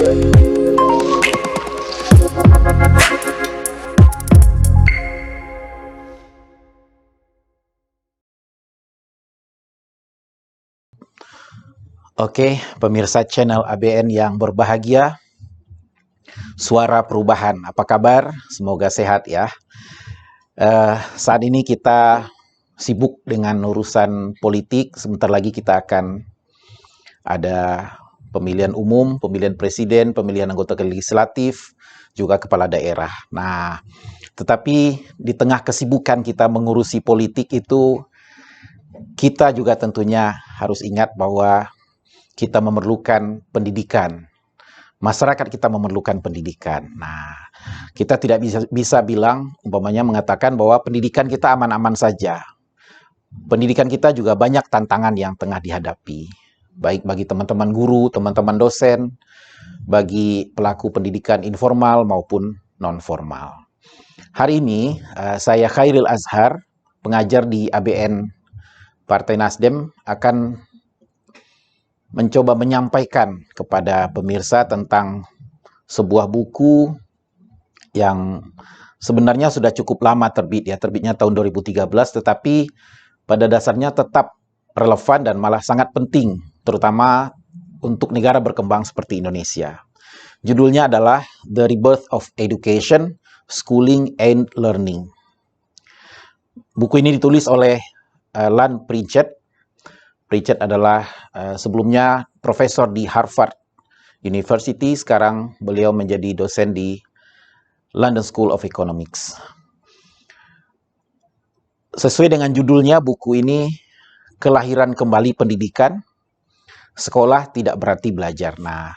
Oke, pemirsa channel ABN yang berbahagia, Suara Perubahan, apa kabar? Semoga sehat ya. Saat ini kita sibuk dengan urusan politik, sebentar lagi kita akan ada pemilihan umum, pemilihan presiden, pemilihan anggota legislatif, juga kepala daerah. Nah, tetapi di tengah kesibukan kita mengurusi politik itu, kita juga tentunya harus ingat bahwa kita memerlukan pendidikan. Masyarakat kita memerlukan pendidikan. Nah, kita tidak bisa bilang, umpamanya mengatakan bahwa pendidikan kita aman-aman saja. Pendidikan kita juga banyak tantangan yang tengah dihadapi. Baik bagi teman-teman guru, teman-teman dosen, bagi pelaku pendidikan informal maupun non-formal. Hari ini, saya Khairil Azhar, pengajar di ABN Partai Nasdem, akan mencoba menyampaikan kepada pemirsa tentang sebuah buku yang sebenarnya sudah cukup lama terbit ya, terbitnya tahun 2013, tetapi pada dasarnya tetap relevan dan malah sangat penting, terutama untuk negara berkembang seperti Indonesia. Judulnya adalah The Rebirth of Education, Schooling and Learning. Buku ini ditulis oleh Lan Pritchett. Pritchett adalah sebelumnya profesor di Harvard University, sekarang beliau menjadi dosen di London School of Economics. Sesuai dengan judulnya, buku ini kelahiran kembali pendidikan, sekolah tidak berarti belajar. Nah,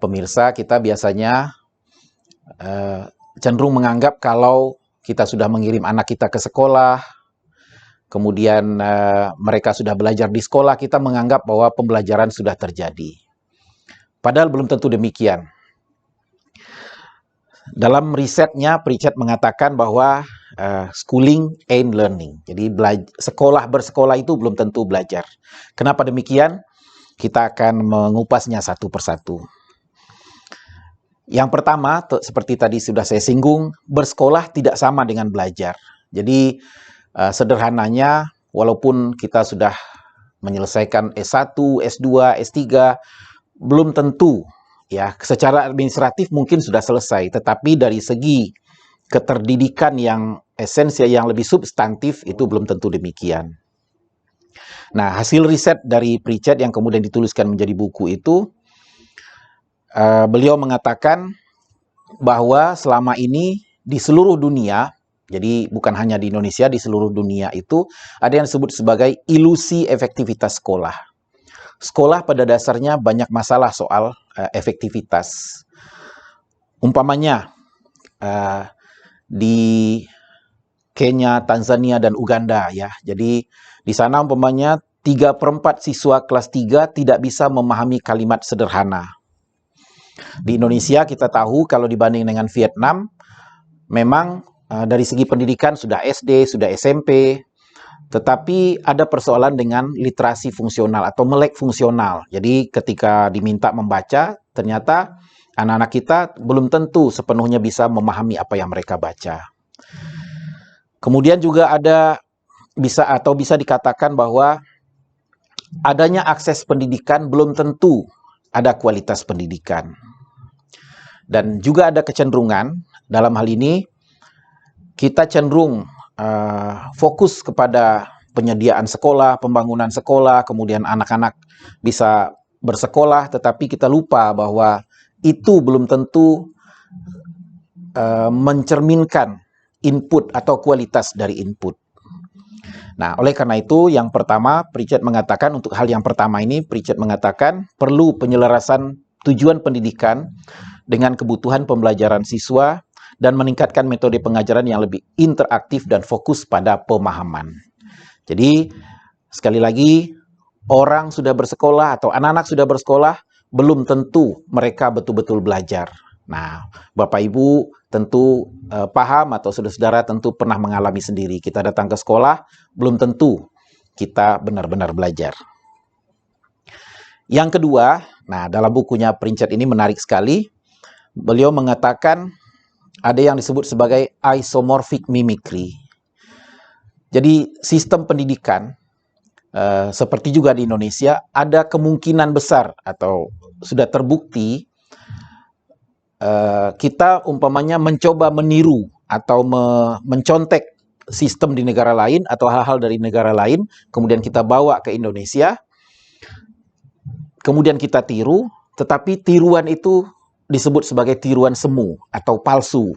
pemirsa, kita biasanya cenderung menganggap kalau kita sudah mengirim anak kita ke sekolah, kemudian mereka sudah belajar di sekolah, kita menganggap bahwa pembelajaran sudah terjadi. Padahal belum tentu demikian. Dalam risetnya, Pritchett mengatakan bahwa schooling and learning. Jadi bersekolah itu belum tentu belajar. Kenapa demikian? Kita akan mengupasnya satu persatu. Yang pertama, seperti tadi sudah saya singgung, bersekolah tidak sama dengan belajar. Jadi, sederhananya, walaupun kita sudah menyelesaikan S1, S2, S3, belum tentu ya secara administratif mungkin sudah selesai, tetapi dari segi keterdidikan yang esensial, yang lebih substantif, itu belum tentu demikian. Nah, hasil riset dari Pritchett yang kemudian dituliskan menjadi buku itu, beliau mengatakan bahwa selama ini di seluruh dunia, jadi bukan hanya di Indonesia, di seluruh dunia itu ada yang disebut sebagai ilusi efektivitas sekolah. Sekolah pada dasarnya banyak masalah soal efektivitas. Umpamanya di Kenya, Tanzania, dan Uganda ya. Jadi di sana umpamanya 3/4 siswa kelas 3 tidak bisa memahami kalimat sederhana. Di Indonesia kita tahu kalau dibanding dengan Vietnam, memang dari segi pendidikan sudah SD, sudah SMP, tetapi ada persoalan dengan literasi fungsional atau melek fungsional. Jadi ketika diminta membaca, ternyata anak-anak kita belum tentu sepenuhnya bisa memahami apa yang mereka baca. Kemudian juga bisa dikatakan bahwa adanya akses pendidikan belum tentu ada kualitas pendidikan. Dan juga ada kecenderungan dalam hal ini, kita cenderung fokus kepada penyediaan sekolah, pembangunan sekolah, kemudian anak-anak bisa bersekolah, tetapi kita lupa bahwa itu belum tentu mencerminkan input atau kualitas dari input. Nah, oleh karena itu, yang pertama, Pritchett mengatakan, untuk hal yang pertama ini, Pritchett mengatakan perlu penyelarasan tujuan pendidikan dengan kebutuhan pembelajaran siswa dan meningkatkan metode pengajaran yang lebih interaktif dan fokus pada pemahaman. Jadi, sekali lagi, orang sudah bersekolah atau anak-anak sudah bersekolah, belum tentu mereka betul-betul belajar. Nah, Bapak Ibu tentu paham atau saudara-saudara tentu pernah mengalami sendiri. Kita datang ke sekolah, belum tentu kita benar-benar belajar. Yang kedua, Nah, dalam bukunya Pritchett ini menarik sekali. Beliau mengatakan ada yang disebut sebagai isomorphic mimicry. Jadi sistem pendidikan seperti juga di Indonesia ada kemungkinan besar atau sudah terbukti kita umpamanya mencoba meniru atau mencontek sistem di negara lain atau hal-hal dari negara lain, kemudian kita bawa ke Indonesia, kemudian kita tiru, tetapi tiruan itu disebut sebagai tiruan semu atau palsu.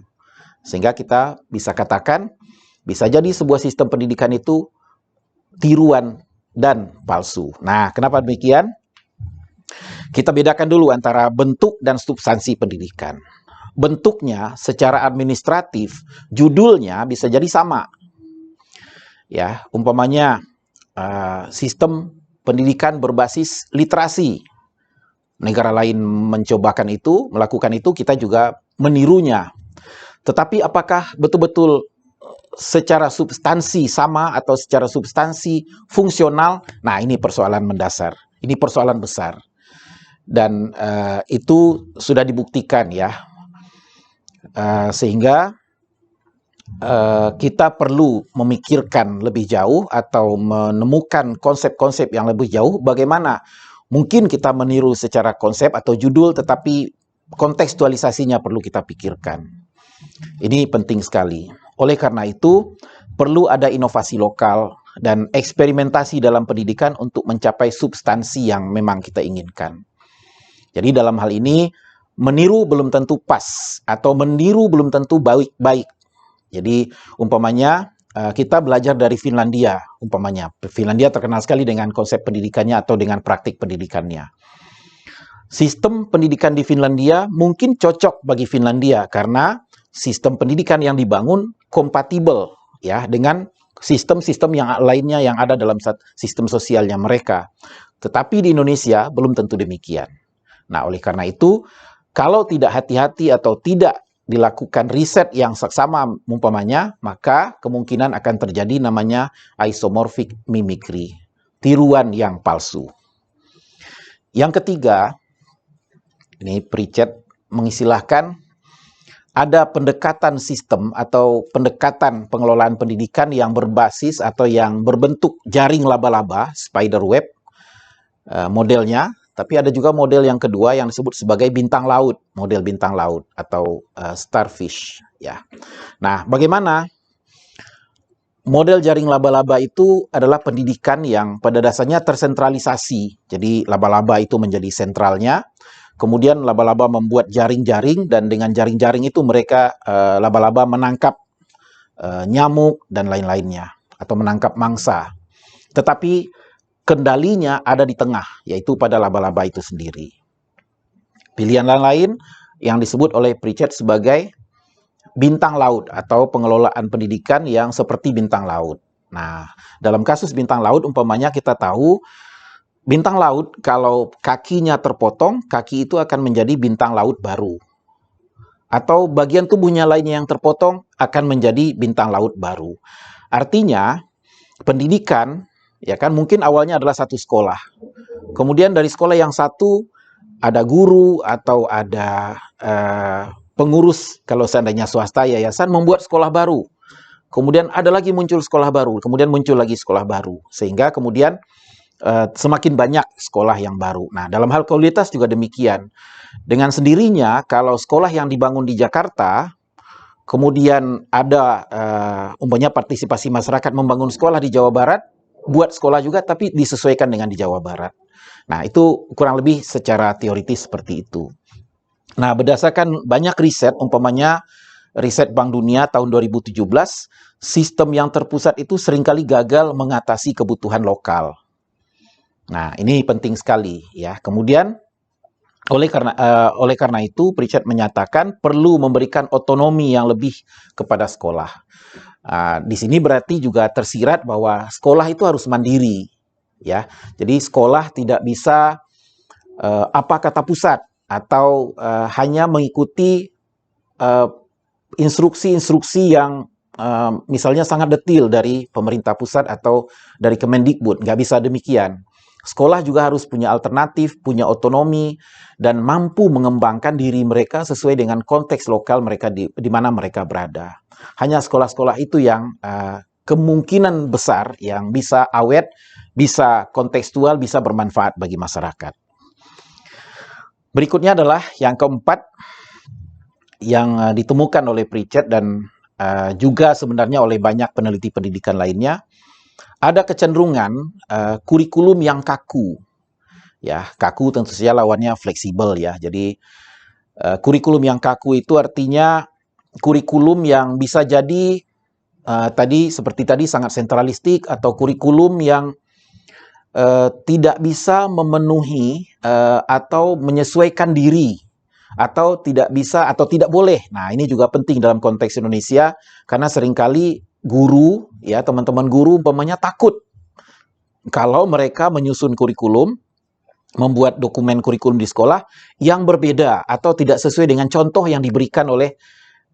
Sehingga kita bisa katakan, bisa jadi sebuah sistem pendidikan itu tiruan dan palsu. Nah, kenapa demikian? Kita bedakan dulu antara bentuk dan substansi pendidikan. Bentuknya secara administratif, judulnya bisa jadi sama. Ya, umpamanya sistem pendidikan berbasis literasi. Negara lain mencobakan itu, melakukan itu, kita juga menirunya. Tetapi apakah betul-betul secara substansi sama atau secara substansi fungsional? Nah, ini persoalan mendasar. Ini persoalan besar. Dan itu sudah dibuktikan ya. Sehingga kita perlu memikirkan lebih jauh atau menemukan konsep-konsep yang lebih jauh bagaimana mungkin kita meniru secara konsep atau judul, tetapi kontekstualisasinya perlu kita pikirkan. Ini penting sekali. Oleh karena itu, perlu ada inovasi lokal dan eksperimentasi dalam pendidikan untuk mencapai substansi yang memang kita inginkan. Jadi dalam hal ini, meniru belum tentu pas atau meniru belum tentu baik-baik. Jadi umpamanya kita belajar dari Finlandia, umpamanya. Finlandia terkenal sekali dengan konsep pendidikannya atau dengan praktik pendidikannya. Sistem pendidikan di Finlandia mungkin cocok bagi Finlandia karena sistem pendidikan yang dibangun kompatibel ya dengan sistem-sistem yang lainnya yang ada dalam sistem sosialnya mereka. Tetapi di Indonesia belum tentu demikian. Nah, oleh karena itu, kalau tidak hati-hati atau tidak dilakukan riset yang seksama umpamanya, maka kemungkinan akan terjadi namanya isomorphic mimicry, tiruan yang palsu. Yang ketiga, ini Pritchett mengistilahkan ada pendekatan sistem atau pendekatan pengelolaan pendidikan yang berbasis atau yang berbentuk jaring laba-laba, spider web, modelnya. Tapi ada juga model yang kedua yang disebut sebagai bintang laut, model bintang laut atau starfish. Ya. Nah, bagaimana? Model jaring laba-laba itu adalah pendidikan yang pada dasarnya tersentralisasi. Jadi laba-laba itu menjadi sentralnya. Kemudian laba-laba membuat jaring-jaring dan dengan jaring-jaring itu mereka laba-laba menangkap nyamuk dan lain-lainnya atau menangkap mangsa. Tetapi kendalinya ada di tengah, yaitu pada laba-laba itu sendiri. Pilihan lain yang disebut oleh Pritchett sebagai bintang laut atau pengelolaan pendidikan yang seperti bintang laut. Nah, dalam kasus bintang laut, umpamanya kita tahu bintang laut kalau kakinya terpotong, kaki itu akan menjadi bintang laut baru. Atau bagian tubuhnya lainnya yang terpotong akan menjadi bintang laut baru. Artinya, pendidikan ya kan mungkin awalnya adalah satu sekolah. Kemudian dari sekolah yang satu ada guru atau ada pengurus kalau seandainya swasta yayasan membuat sekolah baru. Kemudian ada lagi muncul sekolah baru, kemudian muncul lagi sekolah baru. Sehingga kemudian semakin banyak sekolah yang baru. Nah, dalam hal kualitas juga demikian. Dengan sendirinya kalau sekolah yang dibangun di Jakarta kemudian ada umpamanya partisipasi masyarakat membangun sekolah di Jawa Barat, buat sekolah juga tapi disesuaikan dengan di Jawa Barat. Nah, itu kurang lebih secara teoritis seperti itu. Nah, berdasarkan banyak riset, umpamanya riset Bank Dunia tahun 2017, sistem yang terpusat itu seringkali gagal mengatasi kebutuhan lokal. Nah, ini penting sekali ya. Kemudian oleh karena itu Pritchett menyatakan perlu memberikan otonomi yang lebih kepada sekolah. Di sini berarti juga tersirat bahwa sekolah itu harus mandiri, ya. Jadi sekolah tidak bisa apa kata pusat atau hanya mengikuti instruksi-instruksi yang misalnya sangat detail dari pemerintah pusat atau dari Kemendikbud. Nggak bisa demikian. sekolah juga harus punya alternatif, punya otonomi, dan mampu mengembangkan diri mereka sesuai dengan konteks lokal mereka di mana mereka berada. Hanya sekolah-sekolah itu yang kemungkinan besar yang bisa awet, bisa kontekstual, bisa bermanfaat bagi masyarakat. Berikutnya adalah yang keempat, yang ditemukan oleh Pritchett dan juga sebenarnya oleh banyak peneliti pendidikan lainnya, ada kecenderungan kurikulum yang kaku. Ya, kaku tentu saja lawannya fleksibel ya. Jadi kurikulum yang kaku itu artinya kurikulum yang bisa jadi seperti tadi sangat sentralistik, atau kurikulum yang tidak bisa memenuhi atau menyesuaikan diri, atau tidak bisa atau tidak boleh. Nah, ini juga penting dalam konteks Indonesia, karena seringkali guru, ya teman-teman guru umpamanya takut kalau mereka menyusun kurikulum, membuat dokumen kurikulum di sekolah yang berbeda atau tidak sesuai dengan contoh yang diberikan oleh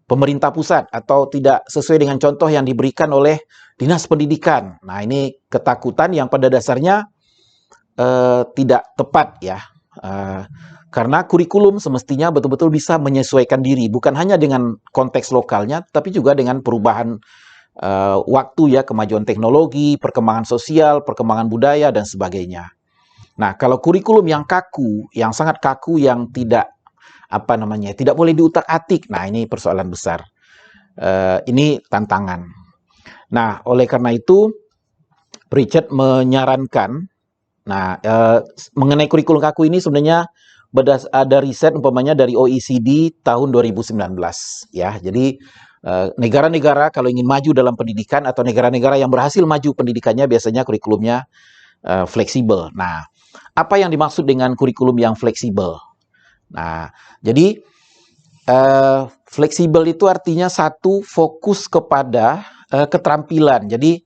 pemerintah pusat, atau tidak sesuai dengan contoh yang diberikan oleh dinas pendidikan. Nah, ini ketakutan yang pada dasarnya tidak tepat ya. Karena kurikulum semestinya betul-betul bisa menyesuaikan diri, bukan hanya dengan konteks lokalnya, tapi juga dengan perubahan waktu ya, kemajuan teknologi, perkembangan sosial, perkembangan budaya, dan sebagainya. Nah, kalau kurikulum yang kaku, yang sangat kaku, yang tidak tidak boleh diutak-atik, nah ini persoalan besar. Ini tantangan. Nah, oleh karena itu, Pritchett menyarankan, mengenai kurikulum kaku ini sebenarnya ada riset umpamanya dari OECD tahun 2019 ya. Jadi negara-negara kalau ingin maju dalam pendidikan, atau negara-negara yang berhasil maju pendidikannya, biasanya kurikulumnya fleksibel. Nah, apa yang dimaksud dengan kurikulum yang fleksibel? Nah, jadi fleksibel itu artinya satu, fokus kepada keterampilan. Jadi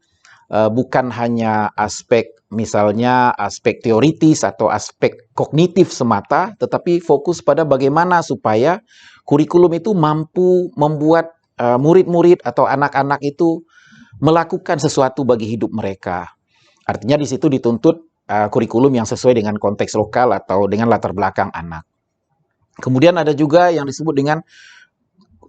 bukan hanya aspek, misalnya aspek teoritis atau aspek kognitif semata, tetapi fokus pada bagaimana supaya kurikulum itu mampu membuat murid-murid atau anak-anak itu melakukan sesuatu bagi hidup mereka. Artinya di situ dituntut kurikulum yang sesuai dengan konteks lokal atau dengan latar belakang anak. Kemudian ada juga yang disebut dengan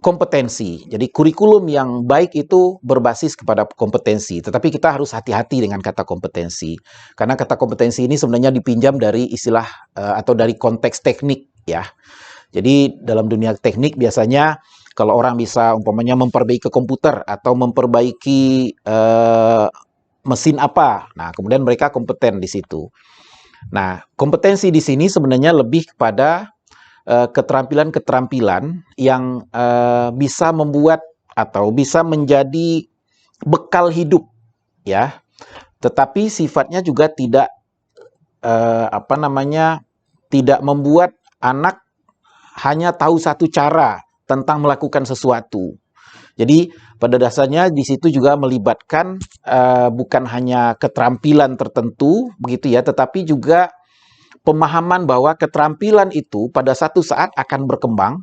kompetensi. Jadi kurikulum yang baik itu berbasis kepada kompetensi. Tetapi kita harus hati-hati dengan kata kompetensi. Karena kata kompetensi ini sebenarnya dipinjam dari istilah atau dari konteks teknik ya. Jadi dalam dunia teknik biasanya kalau orang bisa umpamanya memperbaiki komputer atau memperbaiki mesin apa, nah kemudian mereka kompeten di situ. Nah, kompetensi di sini sebenarnya lebih kepada keterampilan-keterampilan yang bisa membuat atau bisa menjadi bekal hidup ya, tetapi sifatnya juga tidak tidak membuat anak hanya tahu satu cara tentang melakukan sesuatu. Jadi pada dasarnya di situ juga melibatkan bukan hanya keterampilan tertentu begitu ya, tetapi juga pemahaman bahwa keterampilan itu pada satu saat akan berkembang,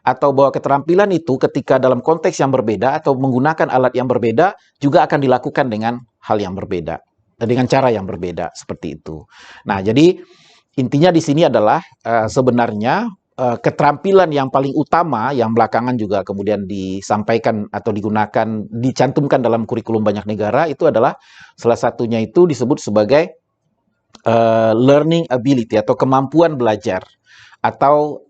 atau bahwa keterampilan itu ketika dalam konteks yang berbeda atau menggunakan alat yang berbeda juga akan dilakukan dengan hal yang berbeda, dengan cara yang berbeda, seperti itu. Nah, jadi intinya di sini adalah sebenarnya keterampilan yang paling utama yang belakangan juga kemudian disampaikan atau digunakan, dicantumkan dalam kurikulum banyak negara, itu adalah salah satunya itu disebut sebagai learning ability atau kemampuan belajar, atau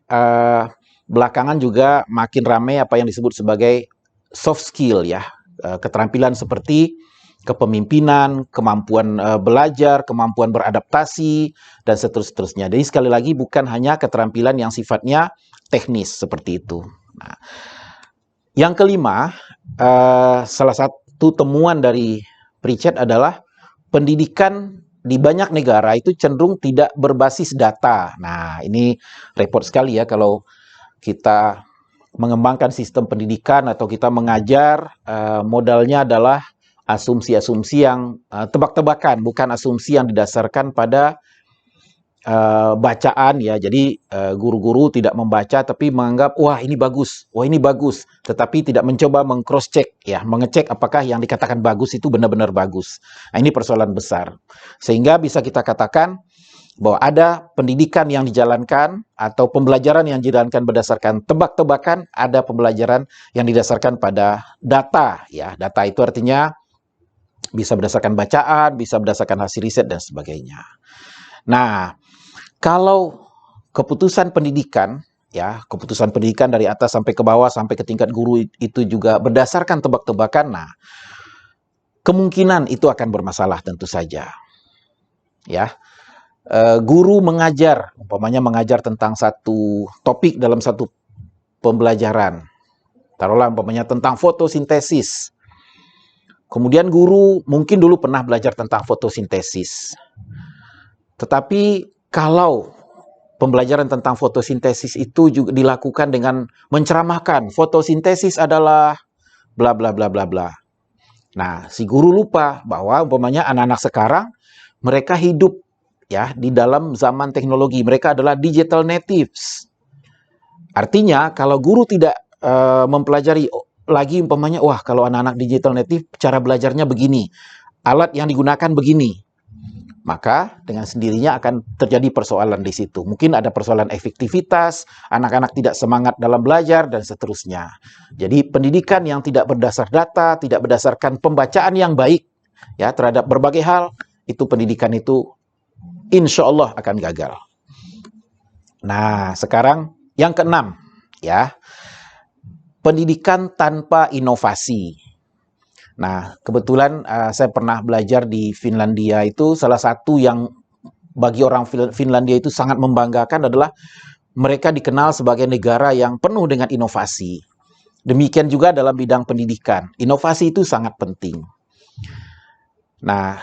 belakangan juga makin ramai apa yang disebut sebagai soft skill ya, keterampilan seperti kepemimpinan, kemampuan belajar, kemampuan beradaptasi, dan seterusnya. Jadi sekali lagi bukan hanya keterampilan yang sifatnya teknis seperti itu. Nah, yang kelima, salah satu temuan dari Pritchett adalah pendidikan di banyak negara itu cenderung tidak berbasis data. Nah, ini repot sekali ya kalau kita mengembangkan sistem pendidikan atau kita mengajar, modalnya adalah asumsi-asumsi yang tebak-tebakan, bukan asumsi yang didasarkan pada bacaan ya. Jadi guru-guru tidak membaca tapi menganggap wah ini bagus, tetapi tidak mencoba meng-cross check ya, mengecek apakah yang dikatakan bagus itu benar-benar bagus. Nah, ini persoalan besar. Sehingga bisa kita katakan bahwa ada pendidikan yang dijalankan atau pembelajaran yang dijalankan berdasarkan tebak-tebakan, ada pembelajaran yang didasarkan pada data ya. Data itu artinya bisa berdasarkan bacaan, bisa berdasarkan hasil riset dan sebagainya. Nah, kalau keputusan pendidikan ya, keputusan pendidikan dari atas sampai ke bawah sampai ke tingkat guru itu juga berdasarkan tebak-tebakan, nah kemungkinan itu akan bermasalah tentu saja. Ya. Guru mengajar, umpamanya mengajar tentang satu topik dalam satu pembelajaran. Taruhlah umpamanya tentang fotosintesis. Kemudian guru mungkin dulu pernah belajar tentang fotosintesis. Tetapi kalau pembelajaran tentang fotosintesis itu juga dilakukan dengan menceramahkan, fotosintesis adalah bla bla bla bla bla. Nah, si guru lupa bahwa umpamanya anak-anak sekarang mereka hidup ya di dalam zaman teknologi, mereka adalah digital natives. Artinya kalau guru tidak mempelajari lagi umpamanya, wah kalau anak-anak digital native cara belajarnya begini, alat yang digunakan begini, maka dengan sendirinya akan terjadi persoalan di situ. Mungkin ada persoalan efektivitas, anak-anak tidak semangat dalam belajar dan seterusnya. Jadi pendidikan yang tidak berdasar data, tidak berdasarkan pembacaan yang baik ya terhadap berbagai hal, itu pendidikan itu insya Allah akan gagal. Nah, sekarang yang keenam, ya, pendidikan tanpa inovasi. Nah, kebetulan saya pernah belajar di Finlandia itu, salah satu yang bagi orang Finlandia itu sangat membanggakan adalah mereka dikenal sebagai negara yang penuh dengan inovasi. Demikian juga dalam bidang pendidikan. Inovasi itu sangat penting. Nah,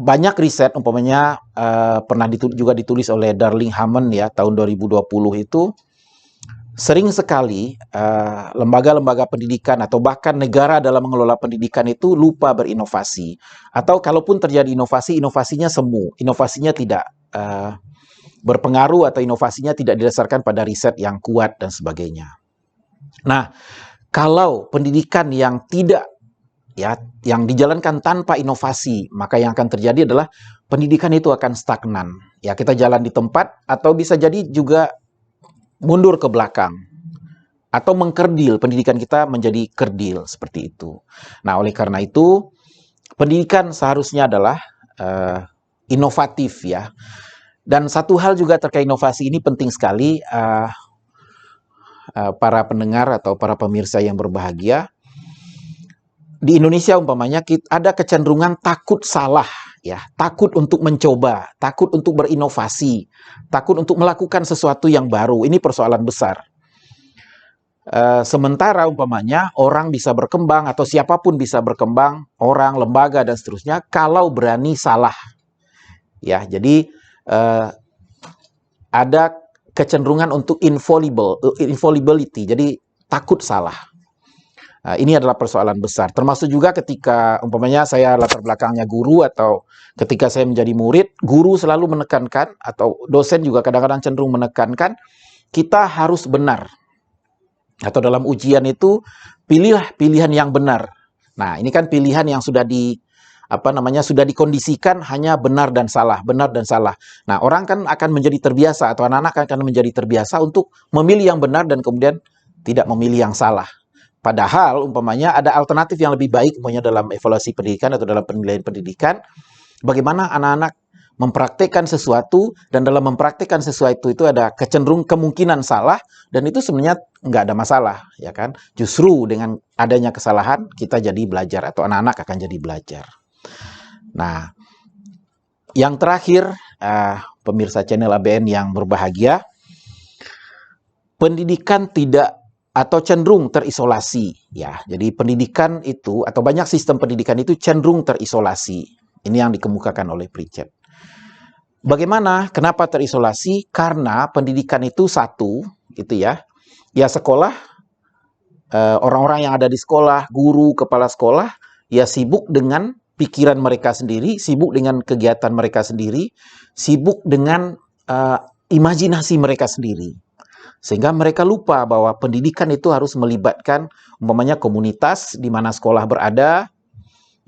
banyak riset umpamanya pernah juga ditulis oleh Darling Hammond ya tahun 2020 itu sering sekali lembaga-lembaga pendidikan atau bahkan negara dalam mengelola pendidikan itu lupa berinovasi, atau kalaupun terjadi inovasi, inovasinya semu, inovasinya tidak berpengaruh atau inovasinya tidak didasarkan pada riset yang kuat dan sebagainya. Nah, kalau pendidikan yang tidak ya, yang dijalankan tanpa inovasi, maka yang akan terjadi adalah pendidikan itu akan stagnan. Ya, kita jalan di tempat atau bisa jadi juga mundur ke belakang atau mengkerdil, pendidikan kita menjadi kerdil seperti itu. Nah, oleh karena itu pendidikan seharusnya adalah inovatif ya. Dan satu hal juga terkait inovasi ini penting sekali para pendengar atau para pemirsa yang berbahagia. Di Indonesia umpamanya ada kecenderungan takut salah, ya, takut untuk mencoba, takut untuk berinovasi, takut untuk melakukan sesuatu yang baru. Ini persoalan besar. Sementara umpamanya orang bisa berkembang atau siapapun bisa berkembang, orang, lembaga dan seterusnya kalau berani salah. Ya, jadi ada kecenderungan untuk infallibility, jadi takut salah. Nah, ini adalah persoalan besar. Termasuk juga ketika umpamanya saya latar belakangnya guru atau ketika saya menjadi murid, guru selalu menekankan atau dosen juga kadang-kadang cenderung menekankan kita harus benar. Atau dalam ujian itu pilihlah pilihan yang benar. Nah, ini kan pilihan yang sudah sudah dikondisikan hanya benar dan salah, benar dan salah. Nah, orang kan akan menjadi terbiasa atau anak-anak akan menjadi terbiasa untuk memilih yang benar dan kemudian tidak memilih yang salah. Padahal umpamanya ada alternatif yang lebih baik umpamanya dalam evaluasi pendidikan atau dalam penilaian pendidikan, bagaimana anak-anak mempraktekkan sesuatu, dan dalam mempraktekkan sesuatu itu ada kemungkinan salah, dan itu sebenarnya nggak ada masalah, ya kan? Justru dengan adanya kesalahan kita jadi belajar atau anak-anak akan jadi belajar. Nah, yang terakhir, pemirsa channel ABN yang berbahagia, pendidikan tidak atau cenderung terisolasi ya. Jadi pendidikan itu atau banyak sistem pendidikan itu cenderung terisolasi. Ini yang dikemukakan oleh Pritchett. Bagaimana? Kenapa terisolasi? Karena pendidikan itu satu gitu ya. Ya sekolah, orang-orang yang ada di sekolah, guru, kepala sekolah ya sibuk dengan pikiran mereka sendiri, sibuk dengan kegiatan mereka sendiri, sibuk dengan imajinasi mereka sendiri. Sehingga mereka lupa bahwa pendidikan itu harus melibatkan umpamanya komunitas di mana sekolah berada,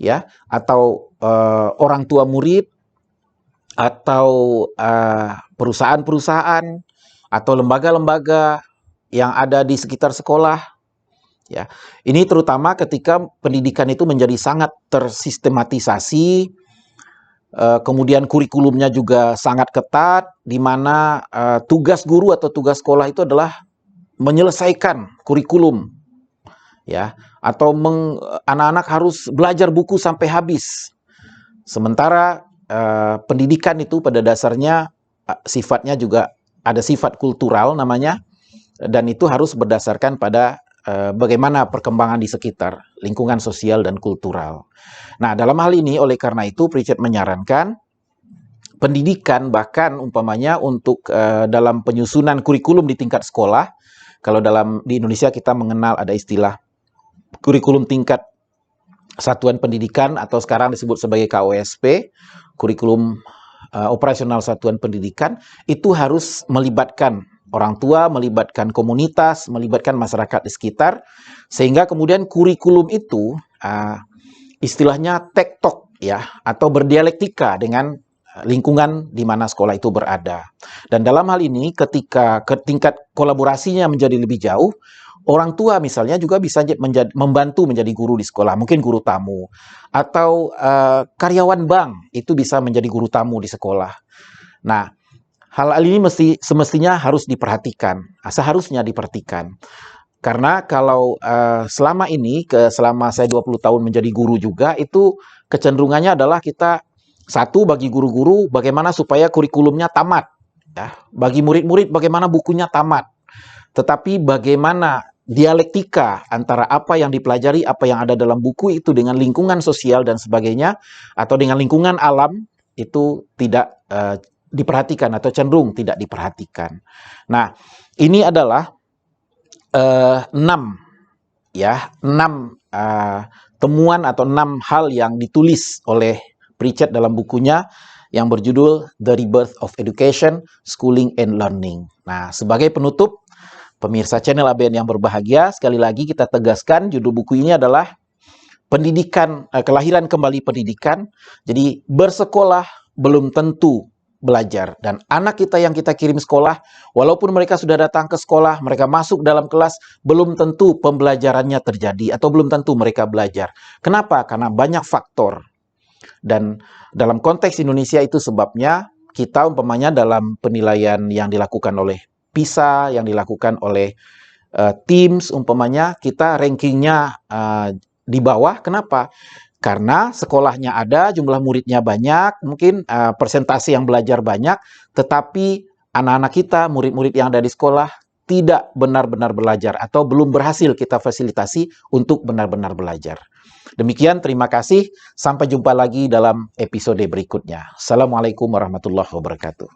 ya, atau orang tua murid, atau perusahaan-perusahaan, atau lembaga-lembaga yang ada di sekitar sekolah. Ya, ini terutama ketika pendidikan itu menjadi sangat tersistematisasi, kemudian kurikulumnya juga sangat ketat, di mana tugas guru atau tugas sekolah itu adalah menyelesaikan kurikulum, ya, atau anak-anak harus belajar buku sampai habis. Sementara pendidikan itu pada dasarnya sifatnya juga ada sifat kultural namanya, dan itu harus berdasarkan pada bagaimana perkembangan di sekitar, lingkungan sosial dan kultural. Nah, dalam hal ini, oleh karena itu, Pritchett menyarankan pendidikan bahkan umpamanya untuk dalam penyusunan kurikulum di tingkat sekolah, kalau di Indonesia kita mengenal ada istilah kurikulum tingkat satuan pendidikan atau sekarang disebut sebagai KOSP, kurikulum operasional satuan pendidikan, itu harus melibatkan orang tua, melibatkan komunitas, melibatkan masyarakat di sekitar, sehingga kemudian kurikulum itu istilahnya tektok, ya, atau berdialektika dengan lingkungan di mana sekolah itu berada. Dan dalam hal ini ketika tingkat kolaborasinya menjadi lebih jauh, orang tua misalnya juga bisa membantu menjadi guru di sekolah, mungkin guru tamu, atau karyawan bank itu bisa menjadi guru tamu di sekolah. Nah, hal ini semestinya harus diperhatikan, seharusnya diperhatikan. Karena kalau selama saya 20 tahun menjadi guru juga, itu kecenderungannya adalah kita, satu, bagi guru-guru bagaimana supaya kurikulumnya tamat, ya. Bagi murid-murid bagaimana bukunya tamat. Tetapi bagaimana dialektika antara apa yang dipelajari, apa yang ada dalam buku itu dengan lingkungan sosial dan sebagainya, atau dengan lingkungan alam, itu tidak diperhatikan atau cenderung tidak diperhatikan. Nah, ini adalah 6 temuan atau 6 hal yang ditulis oleh Pritchett dalam bukunya yang berjudul The Rebirth of Education, Schooling and Learning. Nah, sebagai penutup, pemirsa channel ABN yang berbahagia, sekali lagi kita tegaskan judul buku ini adalah Pendidikan, Kelahiran Kembali Pendidikan. Jadi bersekolah belum tentu belajar, dan anak kita yang kita kirim sekolah, walaupun mereka sudah datang ke sekolah, mereka masuk dalam kelas, belum tentu pembelajarannya terjadi atau belum tentu mereka belajar. Kenapa? Karena banyak faktor. Dan dalam konteks Indonesia itu sebabnya kita umpamanya dalam penilaian yang dilakukan oleh PISA, yang dilakukan oleh TIMSS umpamanya, kita rankingnya di bawah. Kenapa? Karena sekolahnya ada, jumlah muridnya banyak, mungkin persentase yang belajar banyak, tetapi anak-anak kita, murid-murid yang ada di sekolah, tidak benar-benar belajar atau belum berhasil kita fasilitasi untuk benar-benar belajar. Demikian, terima kasih. Sampai jumpa lagi dalam episode berikutnya. Assalamualaikum warahmatullahi wabarakatuh.